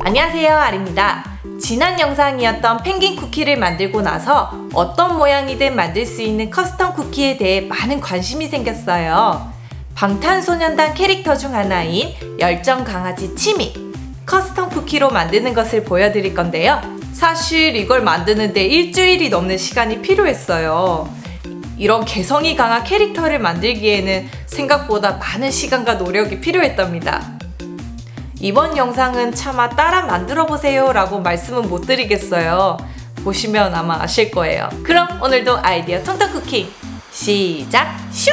안녕하세요, 아리입니다. 지난 영상이었던 펭귄 쿠키를 만들고 나서 어떤 모양이든 만들 수 있는 커스텀 쿠키에 대해 많은 관심이 생겼어요. 방탄소년단 캐릭터 중 하나인 열정 강아지 치미, 커스텀 쿠키로 만드는 것을 보여드릴 건데요. 사실 이걸 만드는데 일주일이 넘는 시간이 필요했어요. 이런 개성이 강한 캐릭터를 만들기에는 생각보다 많은 시간과 노력이 필요했답니다. 이번 영상은 차마 따라 만들어보세요 라고 말씀은 못 드리겠어요. 보시면 아마 아실 거예요. 그럼 오늘도 아이디어 텅텅 쿠킹 시작! 슉!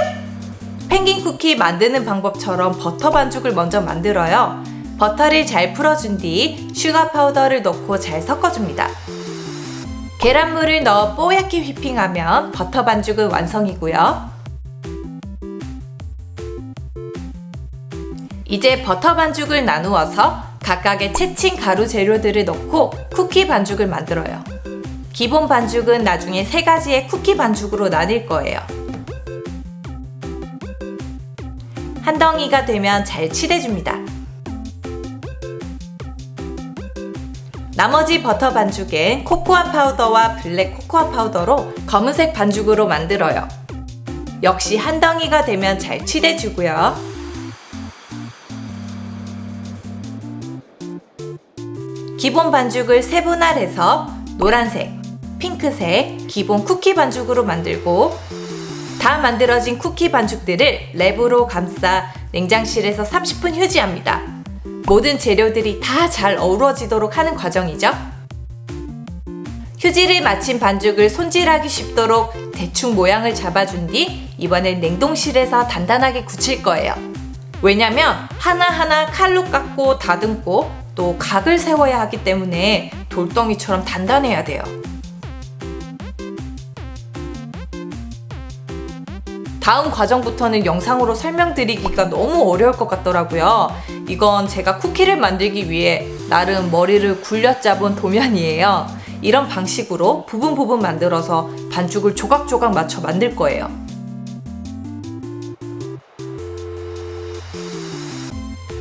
펭귄 쿠키 만드는 방법처럼 버터 반죽을 먼저 만들어요. 버터를 잘 풀어준 뒤 슈가 파우더를 넣고 잘 섞어줍니다. 계란물을 넣어 뽀얗게 휘핑하면 버터 반죽은 완성이고요. 이제 버터 반죽을 나누어서 각각의 채친 가루 재료들을 넣고 쿠키 반죽을 만들어요. 기본 반죽은 나중에 3가지의 쿠키 반죽으로 나뉠 거예요. 한 덩이가 되면 잘 칠해줍니다. 나머지 버터 반죽엔 코코아 파우더와 블랙 코코아 파우더로 검은색 반죽으로 만들어요. 역시 한 덩이가 되면 잘 칠해주고요. 기본 반죽을 세분화해서 노란색, 핑크색, 기본 쿠키 반죽으로 만들고 다 만들어진 쿠키 반죽들을 랩으로 감싸 냉장실에서 30분 휴지합니다. 모든 재료들이 다 잘 어우러지도록 하는 과정이죠. 휴지를 마친 반죽을 손질하기 쉽도록 대충 모양을 잡아준 뒤 이번엔 냉동실에서 단단하게 굳힐 거예요. 왜냐면 하나하나 칼로 깎고 다듬고 또 각을 세워야 하기 때문에 돌덩이처럼 단단해야 돼요. 다음 과정부터는 영상으로 설명드리기가 너무 어려울 것 같더라고요. 이건 제가 쿠키를 만들기 위해 나름 머리를 굴려 짜본 도면이에요. 이런 방식으로 부분 만들어서 반죽을 조각조각 맞춰 만들 거예요.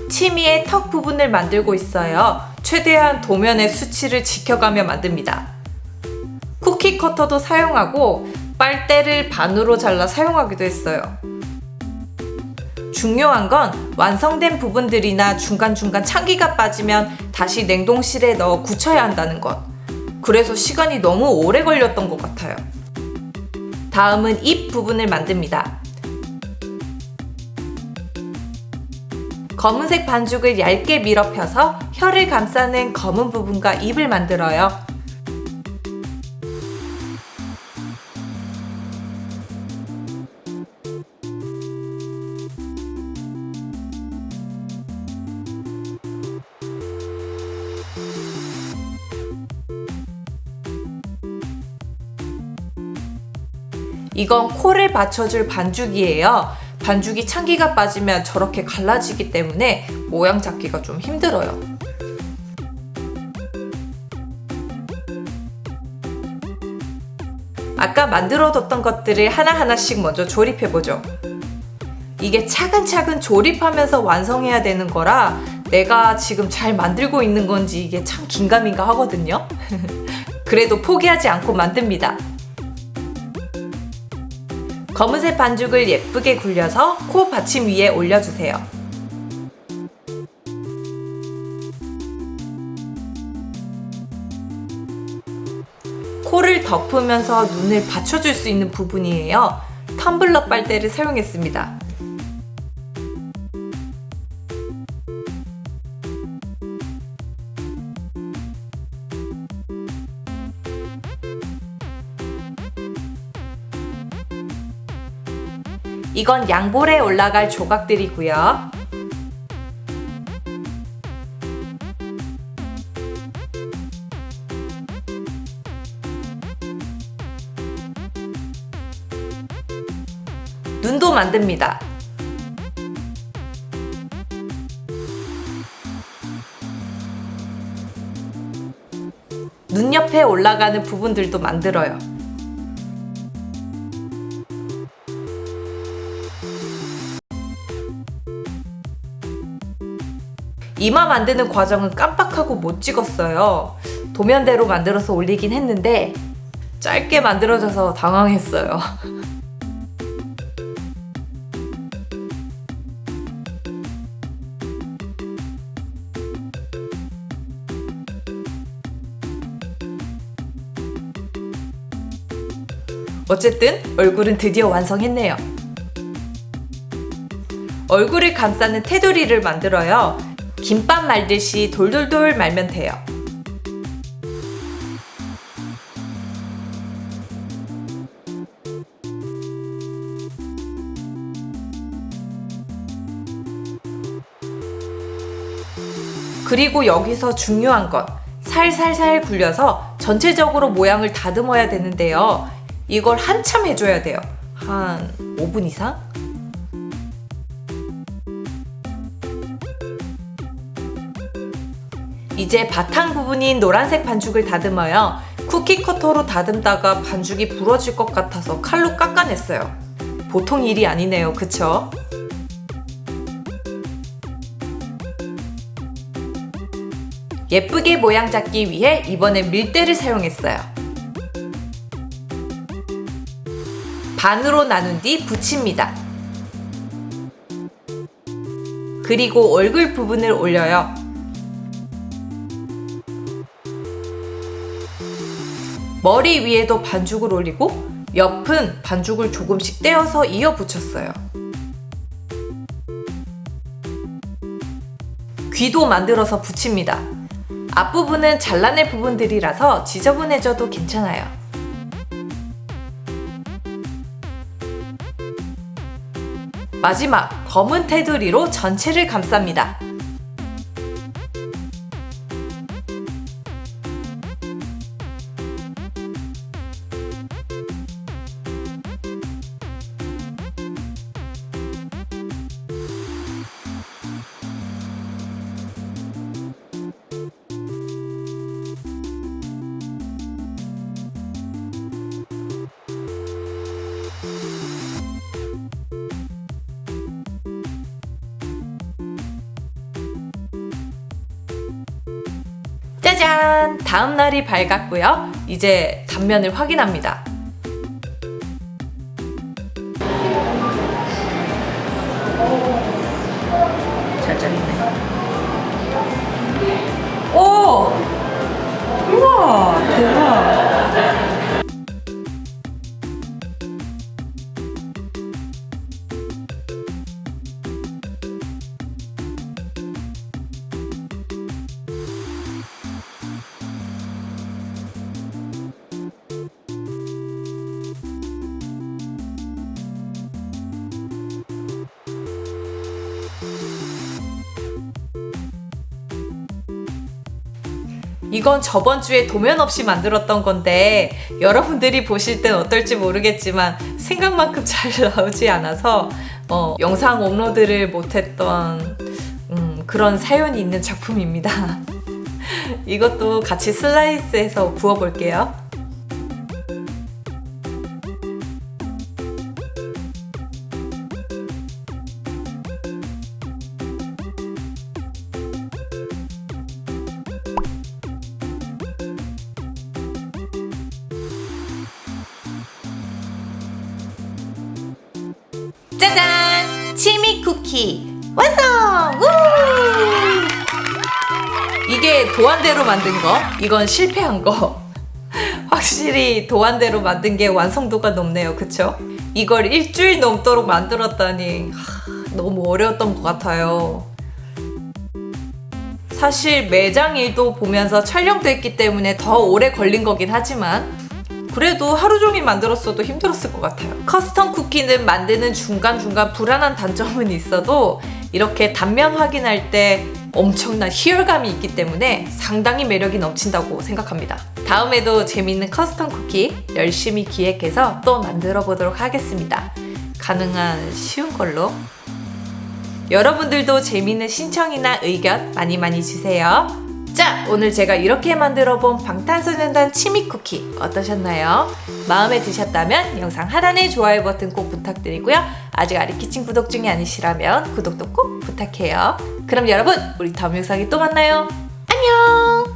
치미의 턱 부분을 만들고 있어요. 최대한 도면의 수치를 지켜가며 만듭니다. 쿠키 커터도 사용하고 빨대를 반으로 잘라 사용하기도 했어요. 중요한 건 완성된 부분들이나 중간중간 찬기가 빠지면 다시 냉동실에 넣어 굳혀야 한다는 것. 그래서 시간이 너무 오래 걸렸던 것 같아요. 다음은 입 부분을 만듭니다. 검은색 반죽을 얇게 밀어 펴서 혀를 감싸는 검은 부분과 입을 만들어요. 이건 코를 받쳐줄 반죽이에요. 반죽이 찬기가 빠지면 저렇게 갈라지기 때문에 모양 잡기가 좀 힘들어요. 아까 만들어뒀던 것들을 하나하나씩 먼저 조립해보죠. 이게 차근차근 조립하면서 완성해야 되는 거라 내가 지금 잘 만들고 있는 건지 이게 참 긴가민가 하거든요. 그래도 포기하지 않고 만듭니다. 검은색 반죽을 예쁘게 굴려서 코 받침 위에 올려주세요. 코를 덮으면서 눈을 받쳐줄 수 있는 부분이에요. 텀블러 빨대를 사용했습니다. 이건 양볼에 올라갈 조각들이고요. 눈도 만듭니다. 눈 옆에 올라가는 부분들도 만들어요. 이마 만드는 과정은 깜빡하고 못 찍었어요. 도면대로 만들어서 올리긴 했는데 짧게 만들어져서 당황했어요. 어쨌든 얼굴은 드디어 완성했네요. 얼굴을 감싸는 테두리를 만들어요. 김밥 말듯이 돌돌돌 말면 돼요. 그리고 여기서 중요한 건 살살살 굴려서 전체적으로 모양을 다듬어야 되는데요. 이걸 한참 해줘야 돼요. 한 5분 이상? 이제 바탕 부분인 노란색 반죽을 다듬어요. 쿠키 커터로 다듬다가 반죽이 부러질 것 같아서 칼로 깎아냈어요. 보통 일이 아니네요, 그쵸? 예쁘게 모양 잡기 위해 이번엔 밀대를 사용했어요. 반으로 나눈 뒤 붙입니다. 그리고 얼굴 부분을 올려요. 머리 위에도 반죽을 올리고 옆은 반죽을 조금씩 떼어서 이어 붙였어요. 귀도 만들어서 붙입니다. 앞부분은 잘라낼 부분들이라서 지저분해져도 괜찮아요. 마지막 검은 테두리로 전체를 감쌉니다. 짜잔! 다음 날이 밝았고요. 이제 단면을 확인합니다. 잘 잘리네. 오! 우와! 대박! 이건 저번 주에 도면 없이 만들었던 건데 여러분들이 보실 땐 어떨지 모르겠지만 생각만큼 잘 나오지 않아서 영상 업로드를 못했던 그런 사연이 있는 작품입니다. 이것도 같이 슬라이스해서 구워볼게요. 짜잔! 치미 쿠키 완성! 우! 이게 도안대로 만든 거, 이건 실패한 거. 확실히 도안대로 만든 게 완성도가 높네요, 그쵸? 이걸 일주일 넘도록 만들었다니 너무 어려웠던 것 같아요. 사실 매장 일도 보면서 촬영도 했기 때문에 더 오래 걸린 거긴 하지만 그래도 하루 종일 만들었어도 힘들었을 것 같아요. 커스텀 쿠키는 만드는 중간중간 불안한 단점은 있어도 이렇게 단면 확인할 때 엄청난 희열감이 있기 때문에 상당히 매력이 넘친다고 생각합니다. 다음에도 재밌는 커스텀 쿠키 열심히 기획해서 또 만들어 보도록 하겠습니다. 가능한 쉬운 걸로. 여러분들도 재밌는 신청이나 의견 많이 주세요. 자, 오늘 제가 이렇게 만들어 본 방탄소년단 치미 쿠키 어떠셨나요? 마음에 드셨다면 영상 하단에 좋아요 버튼 꼭 부탁드리고요. 아직 아리키친 구독 중이 아니시라면 구독도 꼭 부탁해요. 그럼 여러분, 우리 다음 영상에 또 만나요. 안녕!